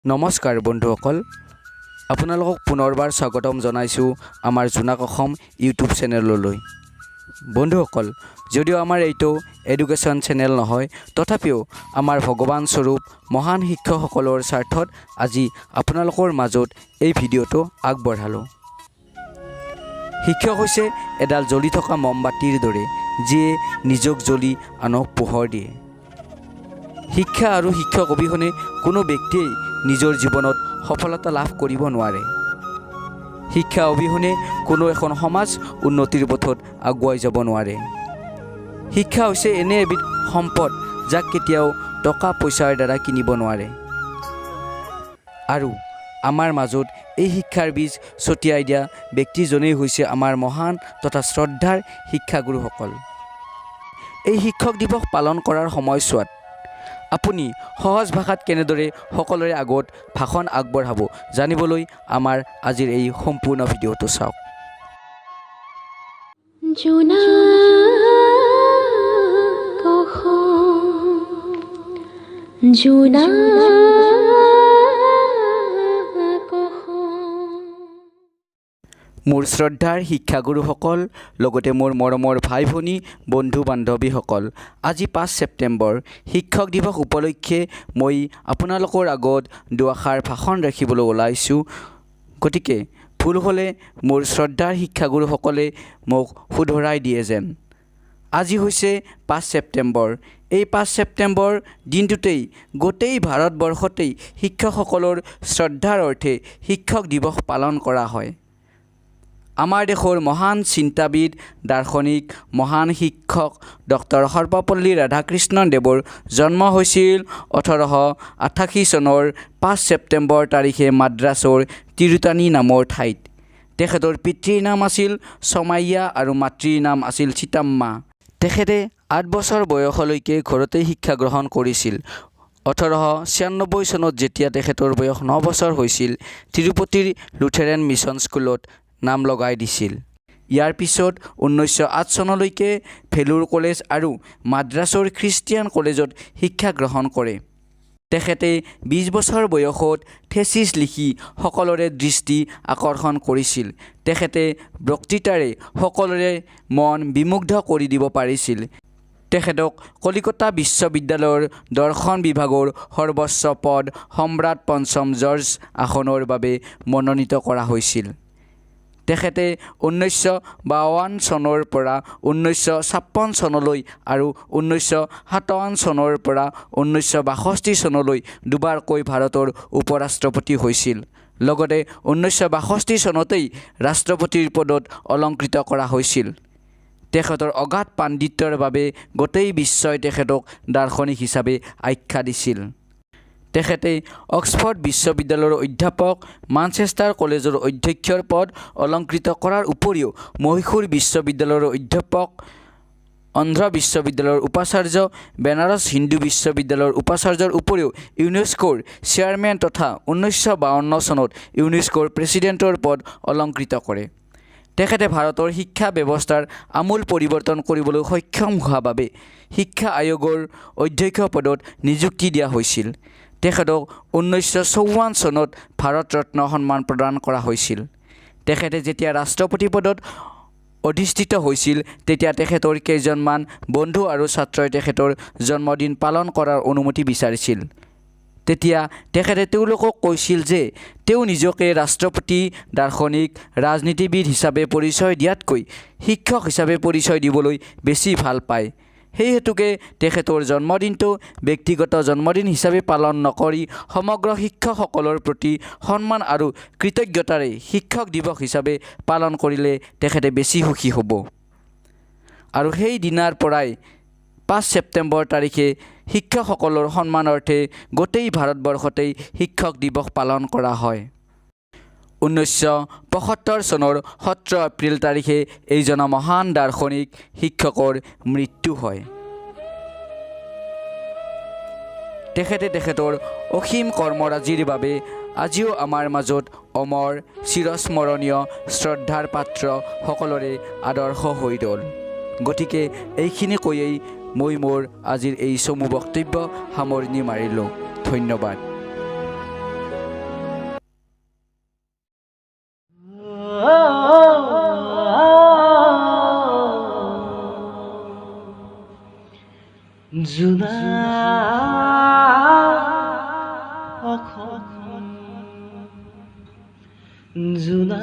নমস্কাৰ বন্ধুসকল, আপোনালোকক পুনৰবাৰ স্বাগতম জনাইছোঁ আমাৰ জোনাক অসম ইউটিউব চেনেললৈ। বন্ধুসকল, যদিও আমাৰ এইটো এডুকেশ্যন চেনেল নহয়, তথাপিও আমাৰ ভগৱান স্বৰূপ মহান শিক্ষকসকলৰ স্বাৰ্থত আজি আপোনালোকৰ মাজত এই ভিডিঅ'টো আগবঢ়ালোঁ। শিক্ষক হৈছে এডাল জ্বলি থকা মমবাতিৰ দৰে, যিয়ে নিজক জ্বলি আনক পোহৰ দিয়ে। শিক্ষা আৰু শিক্ষক অবিহনে কোনো ব্যক্তিয়ে নিজৰ জীৱনত সফলতা লাভ কৰিব নোৱাৰে। শিক্ষা অবিহনে কোনো এখন সমাজ উন্নতিৰ পথত আগুৱাই যাব নোৱাৰে। শিক্ষা হৈছে এনে এবিধ সম্পদ যাক কেতিয়াও টকা পইচাৰ দ্বাৰা কিনিব নোৱাৰে। আৰু আমাৰ মাজত এই শিক্ষাৰ বীজ ছটিয়াই দিয়া ব্যক্তিজনেই হৈছে আমাৰ মহান তথা শ্ৰদ্ধাৰ শিক্ষাগুৰুসকল। এই শিক্ষক দিৱস পালন কৰাৰ সময়ছোৱাত আপুনি সহজ ভাষাত কেনেদৰে সকলোৰে আগত ভাষণ আগবঢ়াব জানিবলৈ আমাৰ আজিৰ এই সম্পূৰ্ণ ভিডিঅ'টো চাওক। মোৰ শ্ৰদ্ধাৰ শিক্ষাগুৰুসকল, লগতে মোৰ মৰমৰ ভাই ভনী বন্ধু বান্ধৱীসকল, আজি 5 ছেপ্টেম্বৰ শিক্ষক দিৱস উপলক্ষে মই আপোনালোকৰ আগত দুআষাৰ ভাষণ ৰাখিবলৈ ওলাইছোঁ। গতিকে ভুল হ'লে মোৰ শ্ৰদ্ধাৰ শিক্ষাগুৰুসকলে মোক শুধৰাই দিয়ে যেন। আজি হৈছে 5 ছেপ্টেম্বৰ। এই 5 ছেপ্টেম্বৰ দিনটোতেই গোটেই ভাৰতবৰ্ষতেই শিক্ষকসকলৰ শ্ৰদ্ধাৰ অৰ্থে শিক্ষক দিৱস পালন কৰা হয়। আমাৰ দেশৰ মহান চিন্তাবিদ, দাৰ্শনিক, মহান শিক্ষক ডক্টৰ.সৰ্বপল্লী ৰাধাকৃষ্ণন দেৱৰ জন্ম হৈছিল 1888 চনৰ 5 ছেপ্টেম্বৰ তাৰিখে মাদ্ৰাছৰ তিৰুতানী নামৰ ঠাইত। তেখেতৰ পিতৃৰ নাম আছিল চমাইয়া আৰু মাতৃৰ নাম আছিল চিতাম্মা। তেখেতে 8 বছৰ বয়সলৈকে ঘৰতেই শিক্ষা গ্ৰহণ কৰিছিল। 1896 চনত যেতিয়া তেখেতৰ বয়স 9 বছৰ হৈছিল, তিৰুপতিৰ লুথেৰেন মিছন স্কুলত নাম লগাই দিছিল। ইয়াৰ পিছত 1908 চনলৈকে ভেলোৰ কলেজ আৰু মাদ্ৰাছৰ খ্ৰীষ্টিয়ান কলেজত শিক্ষা গ্ৰহণ কৰে। তেখেতে 20 বছৰ বয়সত থেচিছ লিখি সকলোৰে দৃষ্টি আকৰ্ষণ কৰিছিল। তেখেতে বক্তৃতাৰে সকলোৰে মন বিমুগ্ধ কৰি দিব পাৰিছিল। তেখেতক কলিকতা বিশ্ববিদ্যালয়ৰ দৰ্শন বিভাগৰ সৰ্বোচ্চ পদ সম্ৰাট পঞ্চম জৰ্জ আসনৰ বাবে মনোনীত কৰা হৈছিল। তেখেতে 1952 চনৰ পৰা 1956 চনলৈ আৰু 1957 চনৰ পৰা 1962 চনলৈ দুবাৰকৈ ভাৰতৰ উপৰাষ্ট্ৰপতি হৈছিল। লগতে 1962 চনতেই ৰাষ্ট্ৰপতিৰ পদত অলংকৃত কৰা হৈছিল। তেখেতৰ অগাধ পাণ্ডিত্যৰ বাবে গোটেই বিশ্বই তেখেতক দাৰ্শনিক হিচাপে আখ্যা দিছিল। তেখেতে অক্সফৰ্ড বিশ্ববিদ্যালয়ৰ অধ্যাপক, মানচেষ্টাৰ কলেজৰ অধ্যক্ষৰ পদ অলংকৃত কৰাৰ উপৰিও মহীশূৰ বিশ্ববিদ্যালয়ৰ অধ্যাপক, অন্ধ্ৰ বিশ্ববিদ্যালয়ৰ উপাচাৰ্য, বেনাৰস হিন্দু বিশ্ববিদ্যালয়ৰ উপাচাৰ্যৰ উপৰিও ইউনেস্কোৰ চেয়াৰমেন তথা 1952 চনত ইউনেস্কোৰ প্ৰেছিডেণ্টৰ পদ অলংকৃত কৰে। তেখেতে ভাৰতৰ শিক্ষা ব্যৱস্থাৰ আমূল পৰিৱৰ্তন কৰিবলৈ সক্ষম হোৱা বাবে শিক্ষা আয়োগৰ অধ্যক্ষ পদত নিযুক্তি দিয়া হৈছিল। তেখেতক 1954 চনত ভাৰত ৰত্ন সন্মান প্ৰদান কৰা হৈছিল। তেখেতে যেতিয়া ৰাষ্ট্ৰপতি পদত অধিষ্ঠিত হৈছিল, তেতিয়া তেখেতৰ কেইজনমান বন্ধু আৰু ছাত্ৰই তেখেতৰ জন্মদিন পালন কৰাৰ অনুমতি বিচাৰিছিল। তেতিয়া তেখেতে তেওঁলোকক কৈছিল যে তেওঁ নিজকে ৰাষ্ট্ৰপতি, দাৰ্শনিক, ৰাজনীতিবিদ হিচাপে পৰিচয় দিয়াতকৈ শিক্ষক হিচাপে পৰিচয় দিবলৈ বেছি ভাল পায়। সেই হেতুকে তেখেতৰ জন্মদিনটো ব্যক্তিগত জন্মদিন হিচাপে পালন নকৰি সমগ্ৰ শিক্ষকসকলৰ প্ৰতি সন্মান আৰু কৃতজ্ঞতাৰে শিক্ষক দিৱস হিচাপে পালন কৰিলে তেখেতে বেছি সুখী হ'ব। আৰু সেই দিনাৰ পৰাই 5 ছেপ্টেম্বৰ তাৰিখে শিক্ষকসকলৰ সন্মানাৰ্থে গোটেই ভাৰতবৰ্ষতেই শিক্ষক দিৱস পালন কৰা হয়। 1975 চনৰ 17 এপ্ৰিল তাৰিখে এইজন মহান দাৰ্শনিক শিক্ষকৰ মৃত্যু হয়। তেখেতে তেখেতৰ অসীম কৰ্মৰাজিৰ বাবে আজিও আমাৰ মাজত অমৰ, চিৰস্মৰণীয়, শ্ৰদ্ধাৰ পাত্ৰ, সকলোৰে আদৰ্শ হৈ ৰ'ল। গতিকে এইখিনি কৈয়েই মই মোৰ আজিৰ এই চমু বক্তব্য সামৰণি মাৰিলোঁ। ধন্যবাদ। জোনা জোনা